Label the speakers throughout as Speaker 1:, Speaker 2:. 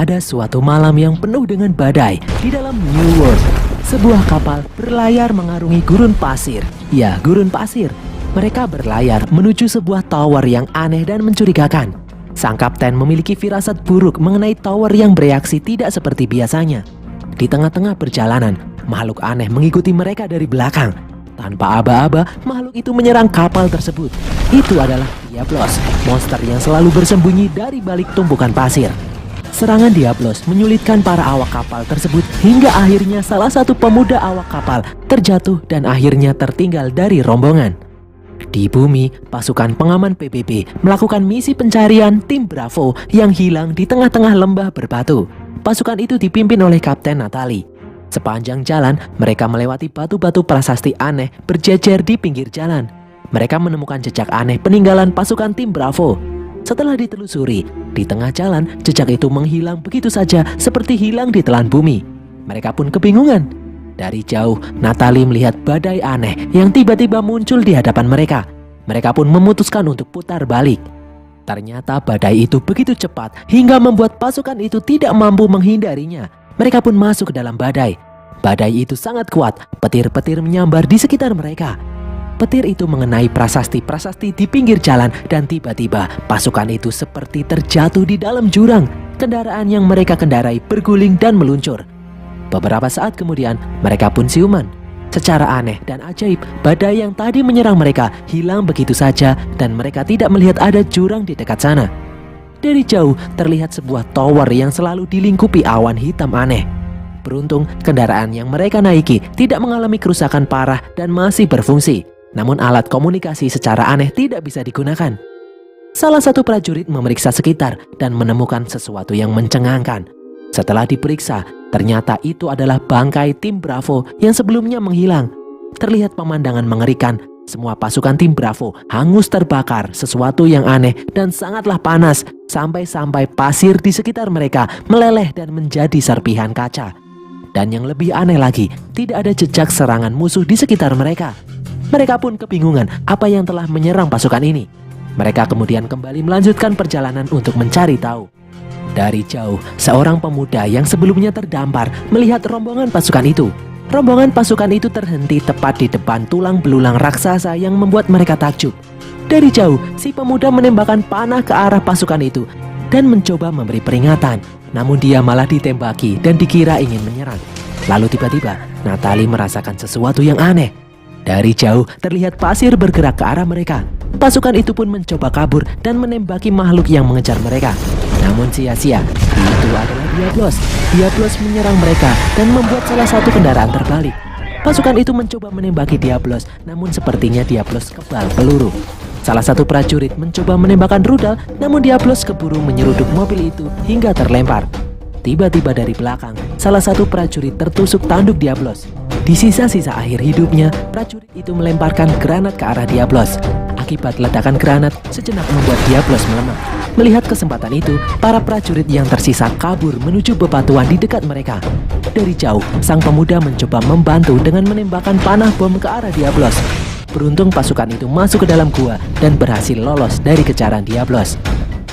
Speaker 1: Pada suatu malam yang penuh dengan badai di dalam New World, sebuah kapal berlayar mengarungi gurun pasir. Ya, gurun pasir. Mereka berlayar menuju sebuah tower yang aneh dan mencurigakan. Sang kapten memiliki firasat buruk mengenai tower yang bereaksi tidak seperti biasanya. Di tengah-tengah perjalanan, makhluk aneh mengikuti mereka dari belakang. Tanpa aba-aba, makhluk itu menyerang kapal tersebut. Itu adalah Diablos, monster yang selalu bersembunyi dari balik tumpukan pasir. Serangan Diablos menyulitkan para awak kapal tersebut hingga akhirnya salah satu pemuda awak kapal terjatuh dan akhirnya tertinggal dari rombongan. Di bumi, pasukan pengaman PBB melakukan misi pencarian tim Bravo yang hilang di tengah-tengah lembah berbatu. Pasukan itu dipimpin oleh Kapten Natalie. Sepanjang jalan, mereka melewati batu-batu prasasti aneh berjejer di pinggir jalan. Mereka menemukan jejak aneh peninggalan pasukan tim Bravo. Setelah ditelusuri, di tengah jalan, jejak itu menghilang begitu saja seperti hilang di telan bumi. Mereka pun kebingungan. Dari jauh, Natalie melihat badai aneh yang tiba-tiba muncul di hadapan mereka. Mereka pun memutuskan untuk putar balik. Ternyata badai itu begitu cepat hingga membuat pasukan itu tidak mampu menghindarinya. Mereka pun masuk ke dalam badai. Badai itu sangat kuat, petir-petir menyambar di sekitar mereka. Petir itu mengenai prasasti-prasasti di pinggir jalan dan tiba-tiba pasukan itu seperti terjatuh di dalam jurang. Kendaraan yang mereka kendarai berguling dan meluncur. Beberapa saat kemudian mereka pun siuman. Secara aneh dan ajaib, badai yang tadi menyerang mereka hilang begitu saja dan mereka tidak melihat ada jurang di dekat sana. Dari jauh terlihat sebuah tower yang selalu dilingkupi awan hitam aneh. Beruntung kendaraan yang mereka naiki tidak mengalami kerusakan parah dan masih berfungsi. Namun alat komunikasi secara aneh tidak bisa digunakan. Salah satu prajurit memeriksa sekitar dan menemukan sesuatu yang mencengangkan. Setelah diperiksa, ternyata itu adalah bangkai tim Bravo yang sebelumnya menghilang. Terlihat pemandangan mengerikan. Semua pasukan tim Bravo hangus terbakar, sesuatu yang aneh dan sangatlah panas. Sampai-sampai pasir di sekitar mereka meleleh dan menjadi serpihan kaca. Dan yang lebih aneh lagi, tidak ada jejak serangan musuh di sekitar mereka. Mereka pun kebingungan apa yang telah menyerang pasukan ini. Mereka kemudian kembali melanjutkan perjalanan untuk mencari tahu. Dari jauh, seorang pemuda yang sebelumnya terdampar melihat rombongan pasukan itu. Rombongan pasukan itu terhenti tepat di depan tulang belulang raksasa yang membuat mereka takjub. Dari jauh, si pemuda menembakkan panah ke arah pasukan itu dan mencoba memberi peringatan. Namun dia malah ditembaki dan dikira ingin menyerang. Lalu tiba-tiba, Natalie merasakan sesuatu yang aneh. Dari jauh terlihat pasir bergerak ke arah mereka. Pasukan itu pun mencoba kabur dan menembaki makhluk yang mengejar mereka. Namun sia-sia, itu adalah Diablos. Diablos menyerang mereka dan membuat salah satu kendaraan terbalik. Pasukan itu mencoba menembaki Diablos, namun sepertinya Diablos kebal peluru. Salah satu prajurit mencoba menembakkan rudal, namun Diablos keburu menyeruduk mobil itu hingga terlempar. Tiba-tiba dari belakang, salah satu prajurit tertusuk tanduk Diablos. Di sisa-sisa akhir hidupnya, prajurit itu melemparkan granat ke arah Diablos. Akibat ledakan granat, sejenak membuat Diablos melemah. Melihat kesempatan itu, para prajurit yang tersisa kabur menuju bebatuan di dekat mereka. Dari jauh, sang pemuda mencoba membantu dengan menembakkan panah bom ke arah Diablos. Beruntung pasukan itu masuk ke dalam gua dan berhasil lolos dari kejaran Diablos.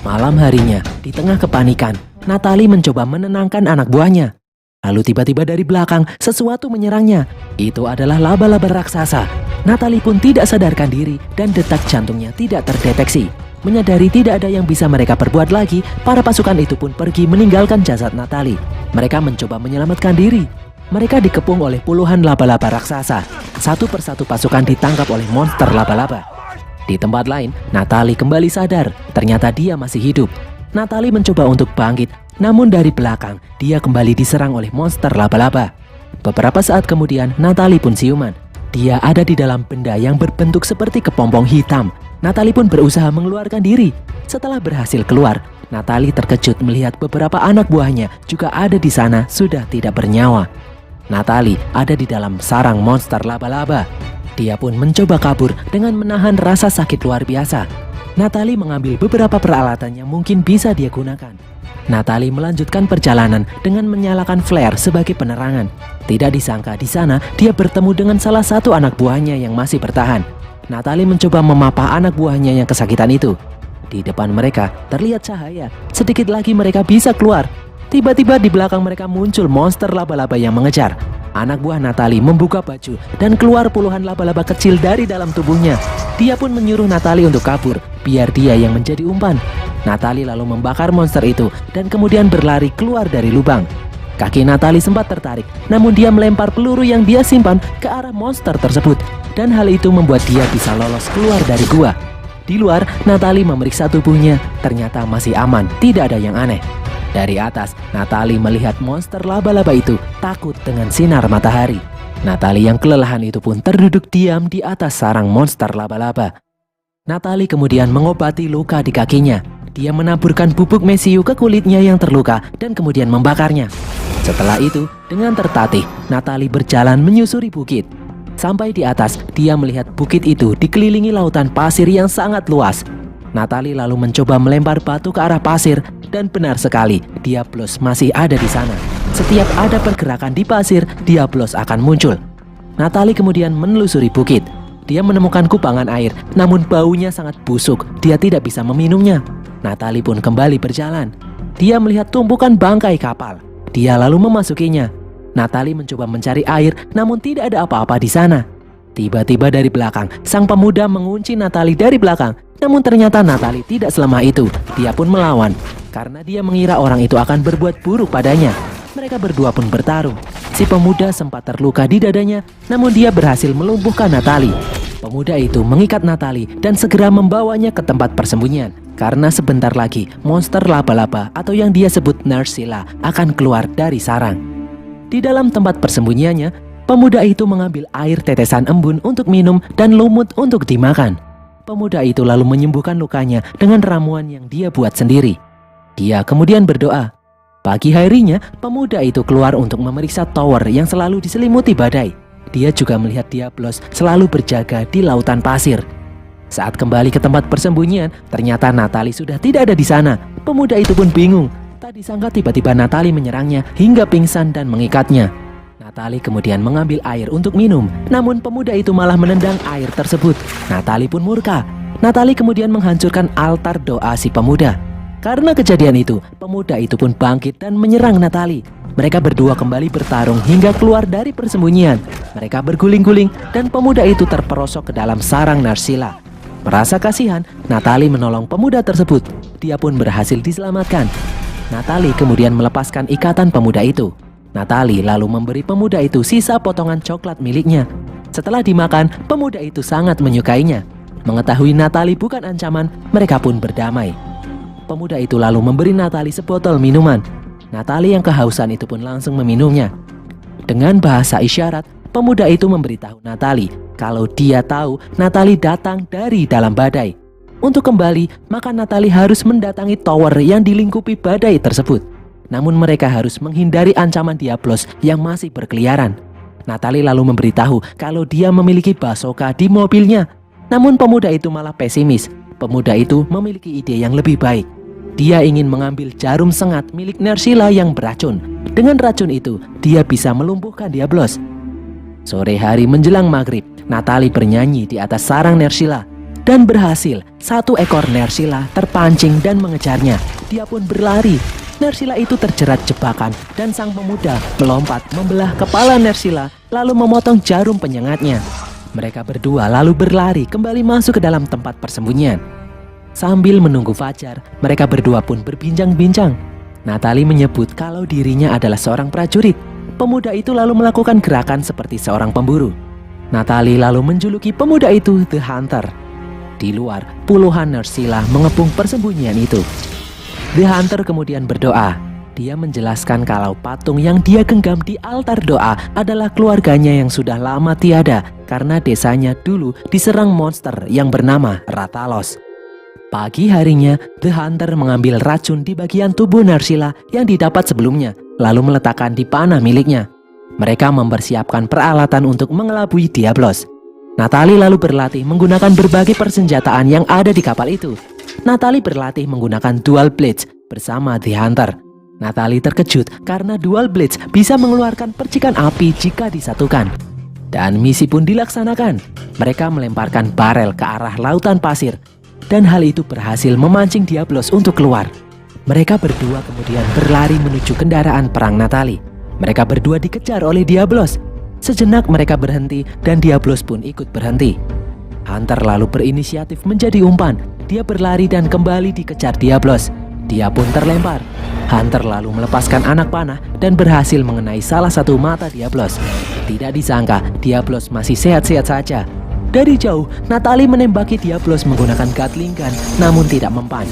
Speaker 1: Malam harinya, di tengah kepanikan, Natalie mencoba menenangkan anak buahnya. Lalu tiba-tiba dari belakang sesuatu menyerangnya. Itu adalah laba-laba raksasa. Natalie pun tidak sadarkan diri dan detak jantungnya tidak terdeteksi. Menyadari tidak ada yang bisa mereka perbuat lagi, para pasukan itu pun pergi meninggalkan jasad Natalie. Mereka mencoba menyelamatkan diri. Mereka dikepung oleh puluhan laba-laba raksasa. Satu persatu pasukan ditangkap oleh monster laba-laba. Di tempat lain, Natalie kembali sadar. Ternyata dia masih hidup. Natalie mencoba untuk bangkit, namun dari belakang dia kembali diserang oleh monster laba-laba. Beberapa saat kemudian Natalie pun siuman. Dia ada di dalam benda yang berbentuk seperti kepompong hitam. Natalie pun berusaha mengeluarkan diri. Setelah berhasil keluar, Natalie terkejut melihat beberapa anak buahnya juga ada di sana sudah tidak bernyawa. Natalie ada di dalam sarang monster laba-laba. Dia pun mencoba kabur dengan menahan rasa sakit luar biasa. Natalie mengambil beberapa peralatan yang mungkin bisa dia gunakan. Natalie melanjutkan perjalanan dengan menyalakan flare sebagai penerangan. Tidak disangka di sana dia bertemu dengan salah satu anak buahnya yang masih bertahan. Natalie mencoba memapah anak buahnya yang kesakitan itu. Di depan mereka terlihat cahaya. Sedikit lagi mereka bisa keluar. Tiba-tiba di belakang mereka muncul monster laba-laba yang mengejar. Anak buah Natalie membuka baju dan keluar puluhan laba-laba kecil dari dalam tubuhnya. Dia pun menyuruh Natalie untuk kabur, biar dia yang menjadi umpan. Natalie lalu membakar monster itu dan kemudian berlari keluar dari lubang. Kaki Natalie sempat tertarik, namun dia melempar peluru yang dia simpan ke arah monster tersebut. Dan hal itu membuat dia bisa lolos keluar dari gua. Di luar, Natalie memeriksa tubuhnya, ternyata masih aman, tidak ada yang aneh. Dari atas, Natalie melihat monster laba-laba itu takut dengan sinar matahari. Natalie yang kelelahan itu pun terduduk diam di atas sarang monster laba-laba. Natalie kemudian mengobati luka di kakinya. Dia menaburkan bubuk mesiu ke kulitnya yang terluka dan kemudian membakarnya. Setelah itu, dengan tertatih, Natalie berjalan menyusuri bukit. Sampai di atas, dia melihat bukit itu dikelilingi lautan pasir yang sangat luas. Natalie lalu mencoba melempar batu ke arah pasir, dan benar sekali, Diablos masih ada di sana. Setiap ada pergerakan di pasir, Diablos akan muncul. Natalie kemudian menelusuri bukit. Dia menemukan kubangan air, namun baunya sangat busuk, dia tidak bisa meminumnya. Natalie pun kembali berjalan. Dia melihat tumpukan bangkai kapal. Dia lalu memasukinya. Natalie mencoba mencari air, namun tidak ada apa-apa di sana. Tiba-tiba dari belakang, sang pemuda mengunci Natalie dari belakang. Namun ternyata Natalie tidak selemah itu. Dia pun melawan, karena dia mengira orang itu akan berbuat buruk padanya. Mereka berdua pun bertarung. Si pemuda sempat terluka di dadanya, namun dia berhasil melumpuhkan Natalie. Pemuda itu mengikat Natalie dan segera membawanya ke tempat persembunyian. Karena sebentar lagi, monster laba-laba atau yang dia sebut Nerscylla akan keluar dari sarang. Di dalam tempat persembunyiannya, pemuda itu mengambil air tetesan embun untuk minum dan lumut untuk dimakan. Pemuda itu lalu menyembuhkan lukanya dengan ramuan yang dia buat sendiri. Dia kemudian berdoa. Pagi harinya, pemuda itu keluar untuk memeriksa tower yang selalu diselimuti badai. Dia juga melihat Diablos selalu berjaga di lautan pasir. Saat kembali ke tempat persembunyian, ternyata Natalie sudah tidak ada di sana. Pemuda itu pun bingung. Tak disangka tiba-tiba Natalie menyerangnya hingga pingsan dan mengikatnya. Natalie kemudian mengambil air untuk minum, namun pemuda itu malah menendang air tersebut. Natalie pun murka. Natalie kemudian menghancurkan altar doa si pemuda. Karena kejadian itu, pemuda itu pun bangkit dan menyerang Natalie. Mereka berdua kembali bertarung hingga keluar dari persembunyian. Mereka berguling-guling dan pemuda itu terperosok ke dalam sarang Nerscylla. Merasa kasihan, Natalie menolong pemuda tersebut. Dia pun berhasil diselamatkan. Natalie kemudian melepaskan ikatan pemuda itu. Natalie lalu memberi pemuda itu sisa potongan coklat miliknya. Setelah dimakan, pemuda itu sangat menyukainya. Mengetahui Natalie bukan ancaman, mereka pun berdamai. Pemuda itu lalu memberi Natalie sebotol minuman. Natalie yang kehausan itu pun langsung meminumnya. Dengan bahasa isyarat, pemuda itu memberitahu Natalie kalau dia tahu Natalie datang dari dalam badai. Untuk kembali, maka Natalie harus mendatangi tower yang dilingkupi badai tersebut. Namun mereka harus menghindari ancaman Diablos yang masih berkeliaran. Natalie lalu memberitahu kalau dia memiliki basoka di mobilnya. Namun pemuda itu malah pesimis. Pemuda itu memiliki ide yang lebih baik. Dia ingin mengambil jarum sengat milik Nerscylla yang beracun. Dengan racun itu, dia bisa melumpuhkan Diablos. Sore hari menjelang maghrib, Natalie bernyanyi di atas sarang Nerscylla. Dan berhasil, satu ekor Nerscylla terpancing dan mengejarnya. Dia pun berlari. Nerscylla itu terjerat jebakan dan sang pemuda melompat membelah kepala Nerscylla lalu memotong jarum penyengatnya. Mereka berdua lalu berlari kembali masuk ke dalam tempat persembunyian. Sambil menunggu fajar, mereka berdua pun berbincang-bincang. Natalie menyebut kalau dirinya adalah seorang prajurit. Pemuda itu lalu melakukan gerakan seperti seorang pemburu. Natalie lalu menjuluki pemuda itu The Hunter. Di luar, puluhan Nerscylla mengepung persembunyian itu. The Hunter kemudian berdoa. Dia menjelaskan kalau patung yang dia genggam di altar doa adalah keluarganya yang sudah lama tiada karena desanya dulu diserang monster yang bernama Rathalos. Pagi harinya, The Hunter mengambil racun di bagian tubuh Nerscylla yang didapat sebelumnya, lalu meletakkan di panah miliknya. Mereka mempersiapkan peralatan untuk mengelabui Diablos. Natalie lalu berlatih menggunakan berbagai persenjataan yang ada di kapal itu. Natalie berlatih menggunakan dual blades bersama The Hunter. Natalie terkejut karena dual blades bisa mengeluarkan percikan api jika disatukan. Dan misi pun dilaksanakan. Mereka melemparkan barel ke arah lautan pasir. Dan hal itu berhasil memancing Diablos untuk keluar. Mereka berdua kemudian berlari menuju kendaraan perang Natalie. Mereka berdua dikejar oleh Diablos. Sejenak mereka berhenti dan Diablos pun ikut berhenti. Hunter lalu berinisiatif menjadi umpan. Dia berlari dan kembali dikejar Diablos. Dia pun terlempar. Hunter lalu melepaskan anak panah dan berhasil mengenai salah satu mata Diablos. Tidak disangka, Diablos masih sehat-sehat saja. Dari jauh, Natalie menembaki Diablos menggunakan Gatling gun, namun tidak mempan.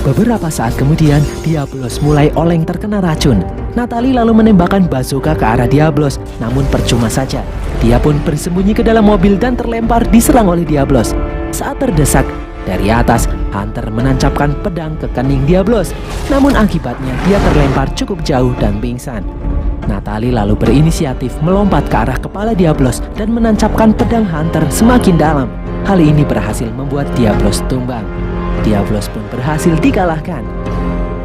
Speaker 1: Beberapa saat kemudian, Diablos mulai oleng terkena racun. Natalie lalu menembakkan bazooka ke arah Diablos, namun percuma saja. Dia pun bersembunyi ke dalam mobil dan terlempar diserang oleh Diablos. Saat terdesak, dari atas, Hunter menancapkan pedang ke kening Diablos. Namun akibatnya dia terlempar cukup jauh dan pingsan. Natalie lalu berinisiatif melompat ke arah kepala Diablos dan menancapkan pedang Hunter semakin dalam. Hal ini berhasil membuat Diablos tumbang. Diablos pun berhasil dikalahkan.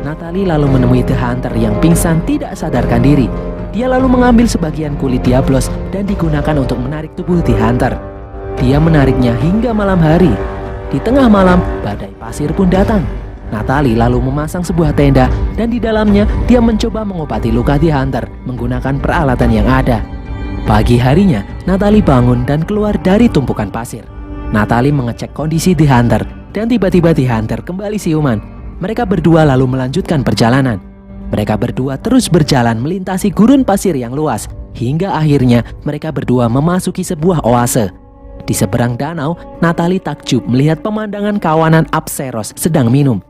Speaker 1: Natalie lalu menemui The Hunter yang pingsan tidak sadarkan diri. Dia lalu mengambil sebagian kulit Diablos dan digunakan untuk menarik tubuh The Hunter. Dia menariknya hingga malam hari. Di tengah malam, badai pasir pun datang. Natalie lalu memasang sebuah tenda dan di dalamnya dia mencoba mengobati luka The Hunter menggunakan peralatan yang ada. Pagi harinya, Natalie bangun dan keluar dari tumpukan pasir. Natalie mengecek kondisi The Hunter dan tiba-tiba The Hunter kembali siuman. Mereka berdua lalu melanjutkan perjalanan. Mereka berdua terus berjalan melintasi gurun pasir yang luas hingga akhirnya mereka berdua memasuki sebuah oase. Di seberang danau, Natalie takjub melihat pemandangan kawanan Apseros sedang minum.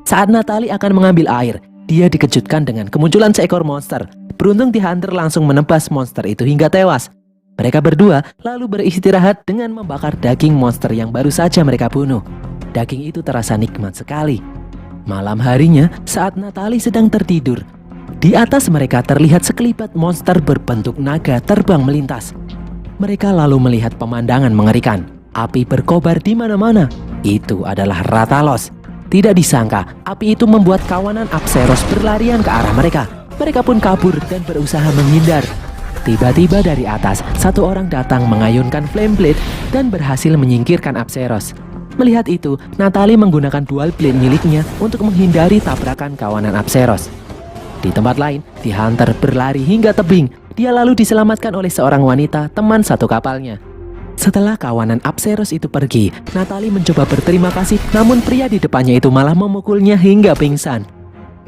Speaker 1: Saat Natalie akan mengambil air, dia dikejutkan dengan kemunculan seekor monster. Beruntung The Hunter langsung menebas monster itu hingga tewas. Mereka berdua lalu beristirahat dengan membakar daging monster yang baru saja mereka bunuh. Daging itu terasa nikmat sekali. Malam harinya, saat Natalie sedang tertidur, di atas mereka terlihat sekelipat monster berbentuk naga terbang melintas. Mereka lalu melihat pemandangan mengerikan. Api berkobar di mana-mana. Itu adalah Rathalos. Tidak disangka, api itu membuat kawanan Apseros berlarian ke arah mereka. Mereka pun kabur dan berusaha menghindar. Tiba-tiba dari atas, satu orang datang mengayunkan flame blade dan berhasil menyingkirkan Apseros. Melihat itu, Natalie menggunakan dual blade miliknya untuk menghindari tabrakan kawanan Apseros. Di tempat lain, The Hunter berlari hingga tebing. Dia lalu diselamatkan oleh seorang wanita, teman satu kapalnya. Setelah kawanan Apseros itu pergi, Natalie mencoba berterima kasih, namun pria di depannya itu malah memukulnya hingga pingsan.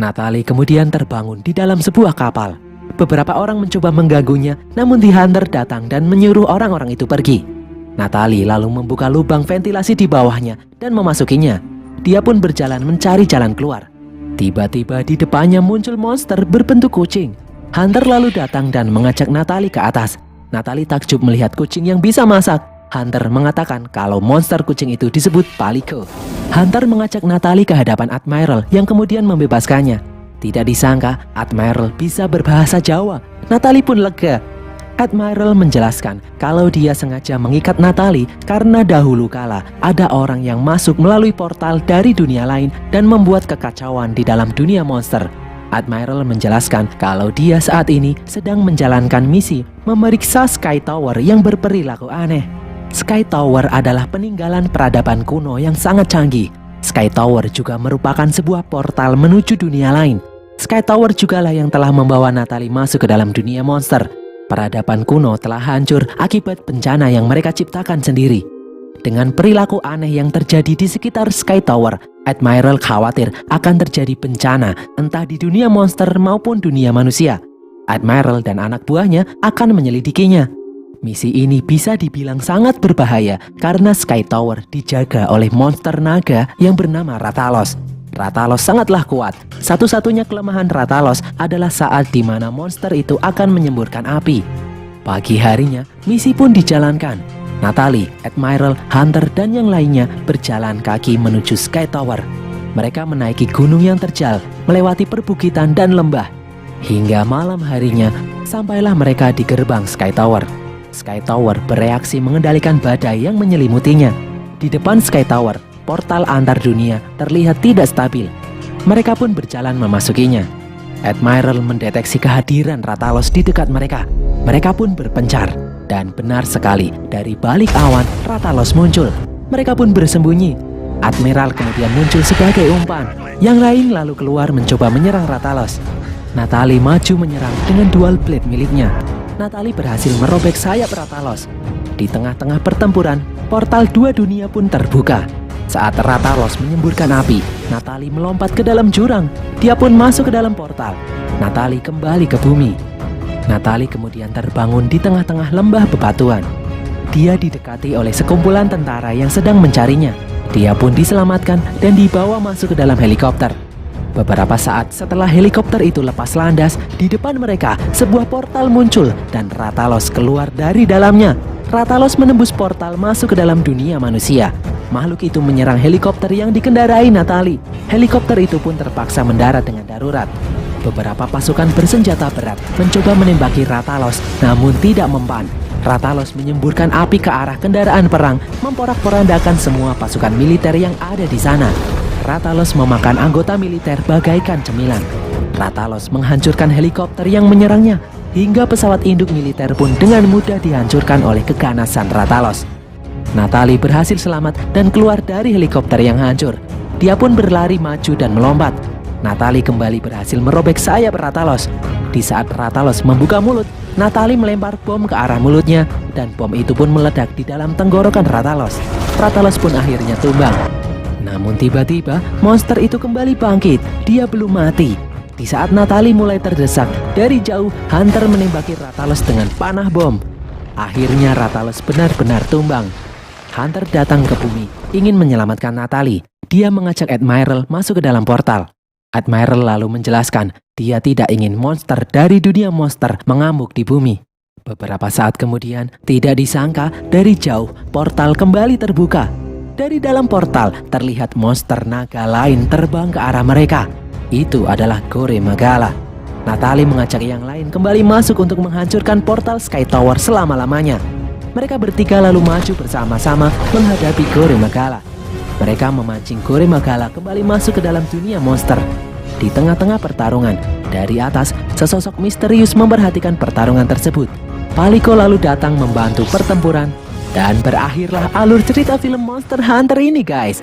Speaker 1: Natalie kemudian terbangun di dalam sebuah kapal. Beberapa orang mencoba mengganggunya, namun The Hunter datang dan menyuruh orang-orang itu pergi. Natalie lalu membuka lubang ventilasi di bawahnya dan memasukinya. Dia pun berjalan mencari jalan keluar. Tiba-tiba di depannya muncul monster berbentuk kucing. Hunter lalu datang dan mengajak Natalie ke atas. Natalie takjub melihat kucing yang bisa masak. Hunter mengatakan kalau monster kucing itu disebut Palico. Hunter mengajak Natalie ke hadapan Admiral yang kemudian membebaskannya. Tidak disangka Admiral bisa berbahasa Jawa. Natalie pun lega. Admiral menjelaskan kalau dia sengaja mengikat Natalie karena dahulu kala ada orang yang masuk melalui portal dari dunia lain dan membuat kekacauan di dalam dunia monster. Admiral menjelaskan kalau dia saat ini sedang menjalankan misi memeriksa Sky Tower yang berperilaku aneh. Sky Tower adalah peninggalan peradaban kuno yang sangat canggih. Sky Tower juga merupakan sebuah portal menuju dunia lain. Sky Tower jugalah yang telah membawa Natalie masuk ke dalam dunia monster. Peradaban kuno telah hancur akibat bencana yang mereka ciptakan sendiri. Dengan perilaku aneh yang terjadi di sekitar Sky Tower, Admiral khawatir akan terjadi bencana entah di dunia monster maupun dunia manusia. Admiral dan anak buahnya akan menyelidikinya. Misi ini bisa dibilang sangat berbahaya karena Sky Tower dijaga oleh monster naga yang bernama Rathalos. Rathalos sangatlah kuat. Satu-satunya kelemahan Rathalos adalah saat di mana monster itu akan menyemburkan api. Pagi harinya, misi pun dijalankan. Natalie, Admiral, Hunter, dan yang lainnya berjalan kaki menuju Sky Tower. Mereka menaiki gunung yang terjal, melewati perbukitan dan lembah. Hingga malam harinya, sampailah mereka di gerbang Sky Tower. Sky Tower bereaksi mengendalikan badai yang menyelimutinya. Di depan Sky Tower, portal antar dunia terlihat tidak stabil. Mereka pun berjalan memasukinya. Admiral mendeteksi kehadiran Rathalos di dekat mereka. Mereka pun berpencar. Dan benar sekali, dari balik awan, Rathalos muncul. Mereka pun bersembunyi. Admiral kemudian muncul sebagai umpan. Yang lain lalu keluar mencoba menyerang Rathalos. Natalie maju menyerang dengan dual blade miliknya. Natalie berhasil merobek sayap Rathalos. Di tengah-tengah pertempuran, portal dua dunia pun terbuka. Saat Rathalos menyemburkan api, Natalie melompat ke dalam jurang. Dia pun masuk ke dalam portal. Natalie kembali ke bumi. Natalie kemudian terbangun di tengah-tengah lembah bebatuan. Dia didekati oleh sekumpulan tentara yang sedang mencarinya. Dia pun diselamatkan dan dibawa masuk ke dalam helikopter. Beberapa saat setelah helikopter itu lepas landas, di depan mereka sebuah portal muncul dan Rathalos keluar dari dalamnya. Rathalos menembus portal masuk ke dalam dunia manusia. Makhluk itu menyerang helikopter yang dikendarai Natalie. Helikopter itu pun terpaksa mendarat dengan darurat. Beberapa pasukan bersenjata berat mencoba menembaki Rathalos, namun tidak mempan. Rathalos menyemburkan api ke arah kendaraan perang, memporak-porandakan semua pasukan militer yang ada di sana. Rathalos memakan anggota militer bagaikan cemilan. Rathalos menghancurkan helikopter yang menyerangnya, hingga pesawat induk militer pun dengan mudah dihancurkan oleh keganasan Rathalos. Natalie berhasil selamat dan keluar dari helikopter yang hancur. Dia pun berlari maju dan melompat. Natalie kembali berhasil merobek sayap Rathalos. Di saat Rathalos membuka mulut, Natalie melempar bom ke arah mulutnya dan bom itu pun meledak di dalam tenggorokan Rathalos. Rathalos pun akhirnya tumbang. Namun tiba-tiba monster itu kembali bangkit. Dia belum mati. Di saat Natalie mulai terdesak, dari jauh Hunter menembaki Rathalos dengan panah bom. Akhirnya Rathalos benar-benar tumbang. Hunter datang ke bumi, ingin menyelamatkan Natalie. Dia mengajak Admiral masuk ke dalam portal. Admiral lalu menjelaskan, dia tidak ingin monster dari dunia monster mengamuk di bumi. Beberapa saat kemudian, tidak disangka dari jauh portal kembali terbuka. Dari dalam portal terlihat monster naga lain terbang ke arah mereka. Itu adalah Gore Magala. Natalie mengajak yang lain kembali masuk untuk menghancurkan portal Sky Tower selama-lamanya. Mereka bertiga lalu maju bersama-sama menghadapi Gore Magala. Mereka memancing Gore Magala kembali masuk ke dalam dunia monster. Di tengah-tengah pertarungan, dari atas, sesosok misterius memperhatikan pertarungan tersebut. Palico lalu datang membantu pertempuran. Dan berakhirlah alur cerita film Monster Hunter ini guys.